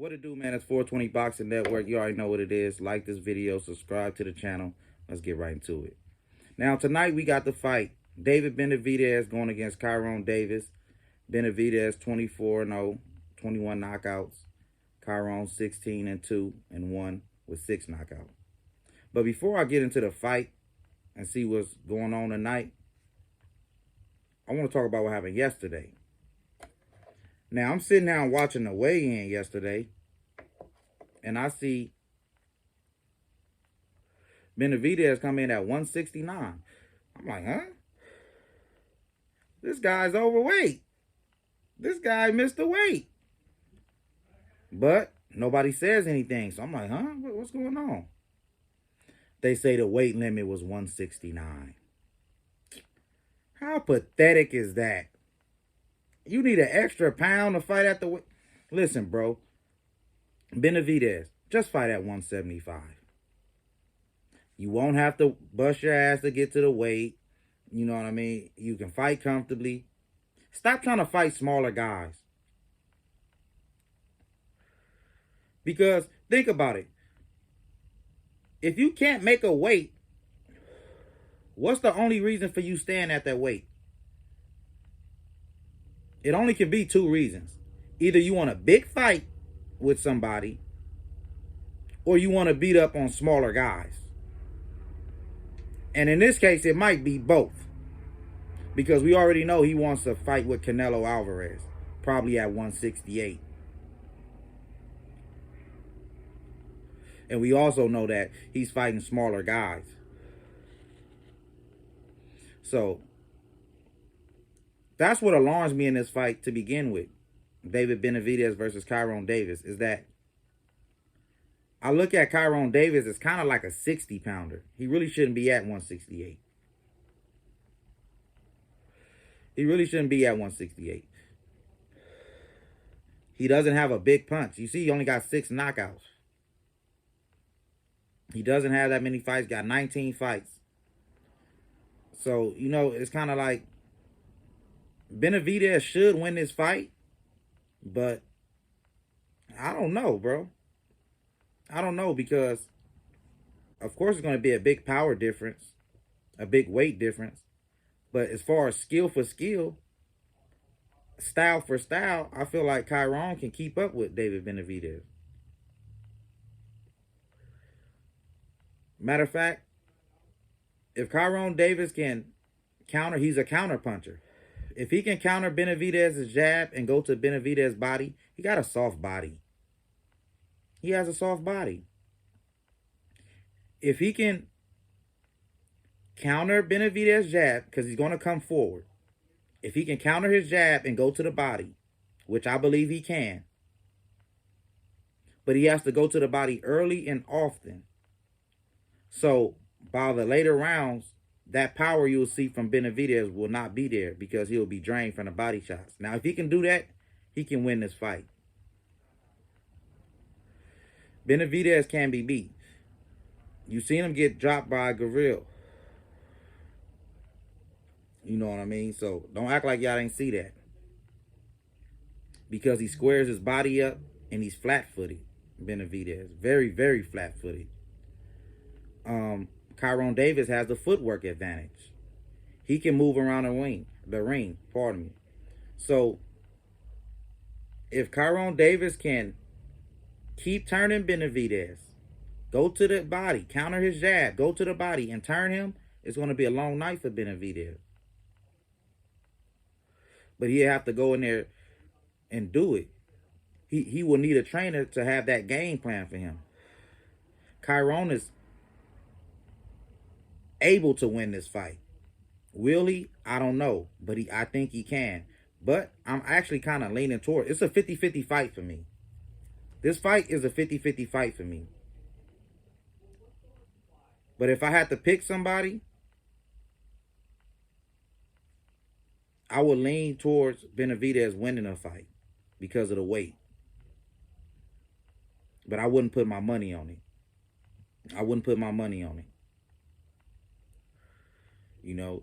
What it do, man? It's 420 Boxing Network. You already know what it is. Like this video, subscribe to the channel. Let's get right into it. Now, tonight we got the fight. David Benevidez going against Kyron Davis. Benevidez 24-0, 21 knockouts. Kyron 16-2 and 1 with 6 knockouts. But before I get into the fight and see what's going on tonight, I want to talk about what happened yesterday. Now, I'm sitting down watching the weigh-in yesterday, and I see Benevidez come in at 169. I'm like, huh? This guy's overweight. This guy missed the weight. But nobody says anything, so I'm like, huh? What's going on? They say the weight limit was 169. How pathetic is that? You need an extra pound to fight at the weight. Listen, bro. Benevidez, just fight at 175. You won't have to bust your ass to get to the weight. You know what I mean? You can fight comfortably. Stop trying to fight smaller guys. Because think about it. If you can't make a weight, what's the only reason for you staying at that weight? It only can be two reasons. Either you want a big fight with somebody, or you want to beat up on smaller guys. And in this case, it might be both. Because we already know he wants to fight with Canelo Alvarez, probably at 168. And we also know that he's fighting smaller guys. So that's what alarms me in this fight to begin with. David Benevidez versus Kyron Davis is that I look at Kyron Davis as kind of like a 60-pounder. He really shouldn't be at 168. He really shouldn't be at 168. He doesn't have a big punch. You see, he only got 6 knockouts. He doesn't have that many fights. Got 19 fights. So, you know, it's kind of like Benevidez should win this fight. But I don't know, bro. I don't know because, of course, it's going to be a big power difference. A big weight difference. But as far as skill for skill, style for style, I feel like Kyron can keep up with David Benevidez. Matter of fact, if Kyron Davis can counter, he's a counter puncher. If he can counter Benevidez's jab and go to Benevidez's body, he got a soft body. He has a soft body. If he can counter Benevidez's jab, because he's going to come forward. If he can counter his jab and go to the body, which I believe he can, but he has to go to the body early and often. So by the later rounds, that power you'll see from Benevidez will not be there because he'll be drained from the body shots. Now, if he can do that, he can win this fight. Benevidez can be beat. You seen him get dropped by a gorilla. You know what I mean? So don't act like y'all didn't see that. Because he squares his body up and he's flat-footed, Benevidez. Very, very flat-footed. Kyron Davis has the footwork advantage. He can move around the ring, pardon me. So if Kyron Davis can keep turning Benevidez, go to the body, counter his jab, go to the body and turn him, it's going to be a long night for Benevidez. But he'll have to go in there and do it. He will need a trainer to have that game plan for him. Kyron is able to win this fight. Will he? I don't know. But I think he can. But I'm actually kind of leaning toward it's a 50-50 fight for me. This fight is a 50-50 fight for me. But if I had to pick somebody, I would lean towards Benevidez winning a fight because of the weight. But I wouldn't put my money on it. I wouldn't put my money on it. You know,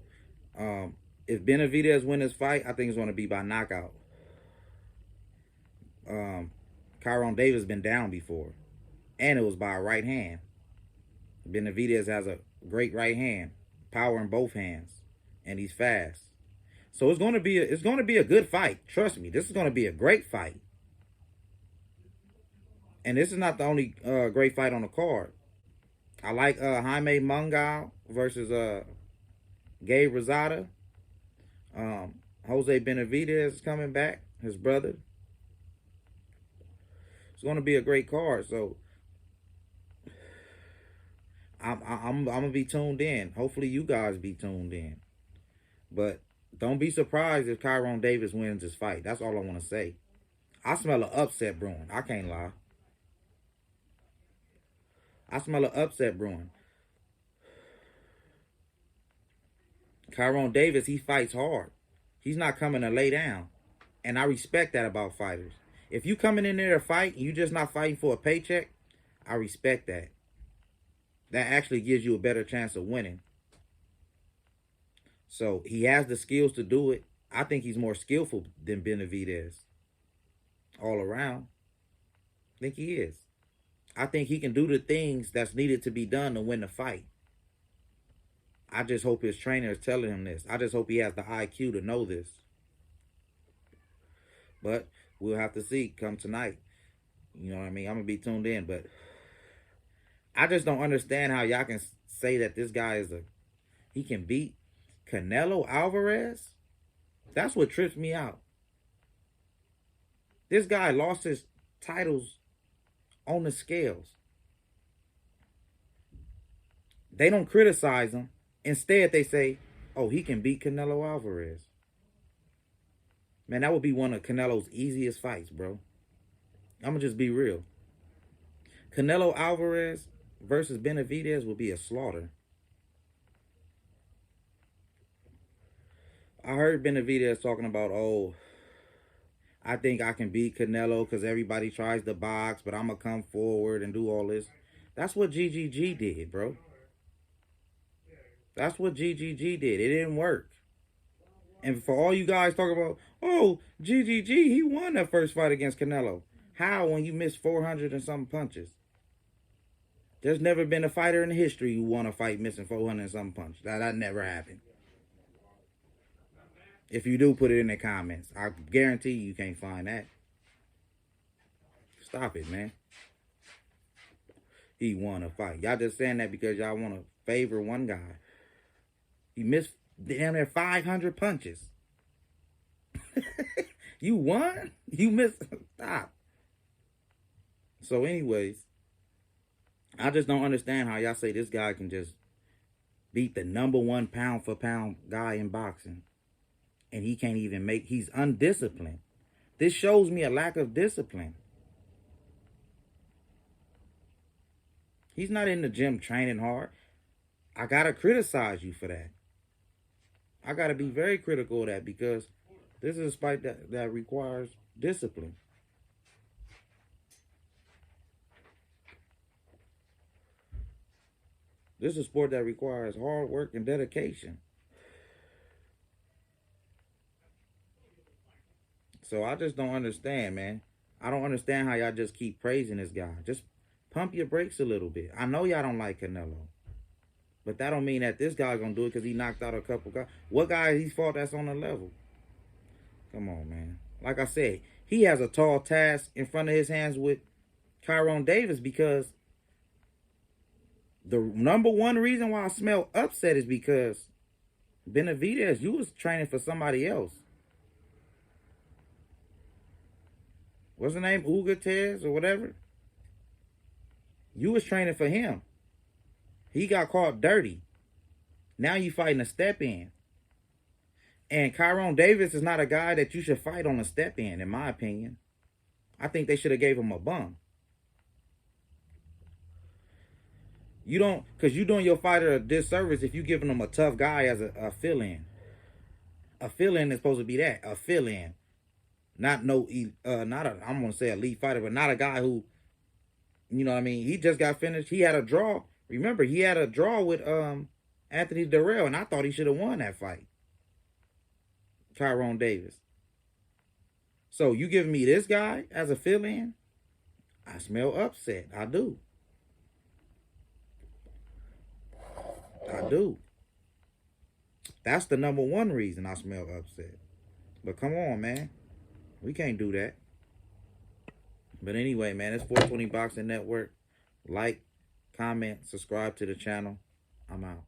if Benevidez wins this fight, I think it's going to be by knockout. Kyron Davis been down before, and it was by a right hand. Benevidez has a great right hand, power in both hands, and he's fast. So it's gonna be a good fight. Trust me, this is gonna be a great fight. And this is not the only great fight on the card. I like Jaime Mungal versus Gabe Rosada. Jose Benevidez is coming back, his brother. It's going to be a great card, so I'm gonna be tuned in. Hopefully, you guys be tuned in. But don't be surprised if Kyron Davis wins this fight. That's all I want to say. I smell an upset brewing. I can't lie. I smell an upset brewing. Kyron Davis, he fights hard. He's not coming to lay down. And I respect that about fighters. If you coming in there to fight and you just not fighting for a paycheck, I respect that. That actually gives you a better chance of winning. So he has the skills to do it. I think he's more skillful than Benevidez. All around. I think he is. I think he can do the things that's needed to be done to win the fight. I just hope his trainer is telling him this. I just hope he has the IQ to know this. But we'll have to see come tonight. You know what I mean? I'm going to be tuned in. But I just don't understand how y'all can say that this guy he can beat Canelo Alvarez. That's what trips me out. This guy lost his titles on the scales. They don't criticize him. Instead, they say, oh, he can beat Canelo Alvarez. Man, that would be one of Canelo's easiest fights, bro. I'm going to just be real. Canelo Alvarez versus Benevidez would be a slaughter. I heard Benevidez talking about, oh, I think I can beat Canelo because everybody tries to box, but I'm going to come forward and do all this. That's what GGG did, bro. That's what GGG did. It didn't work. And for all you guys talking about, oh, GGG, he won that first fight against Canelo. How when you missed 400 and something punches? There's never been a fighter in history who won a fight missing 400 and something punches. That never happened. If you do, put it in the comments. I guarantee you can't find that. Stop it, man. He won a fight. Y'all just saying that because y'all want to favor one guy. He missed damn near 500 punches. You won? You missed? Stop. So anyways, I just don't understand how y'all say this guy can just beat the #1 pound for pound guy in boxing. And he can't even he's undisciplined. This shows me a lack of discipline. He's not in the gym training hard. I got to criticize you for that. I got to be very critical of that because this is a sport that requires discipline. This is a sport that requires hard work and dedication. So I just don't understand, man. I don't understand how y'all just keep praising this guy. Just pump your brakes a little bit. I know y'all don't like Canelo. But that don't mean that this guy's going to do it because he knocked out a couple guys. What guy he fought that's on the level? Come on, man. Like I said, he has a tall task in front of his hands with Kyron Davis because the #1 reason why I smell upset is because Benevidez, you was training for somebody else. What's the name? Ugatez or whatever? You was training for him. He got caught dirty. Now you fighting a step-in. And Kyron Davis is not a guy that you should fight on a step-in, in my opinion. I think they should have gave him a bum. You don't, because you're doing your fighter a disservice if you're giving him a tough guy as a fill-in. A fill-in is supposed to be that, a fill-in. Not I'm going to say elite fighter, but not a guy who, you know what I mean? He just got finished. He had a draw. Remember, he had a draw with Anthony Durrell, and I thought he should have won that fight. Kyron Davis. So you giving me this guy as a fill-in? I smell upset. I do. I do. That's the number one reason I smell upset. But come on, man. We can't do that. But anyway, man, it's 420 Boxing Network. Like, comment, subscribe to the channel. I'm out.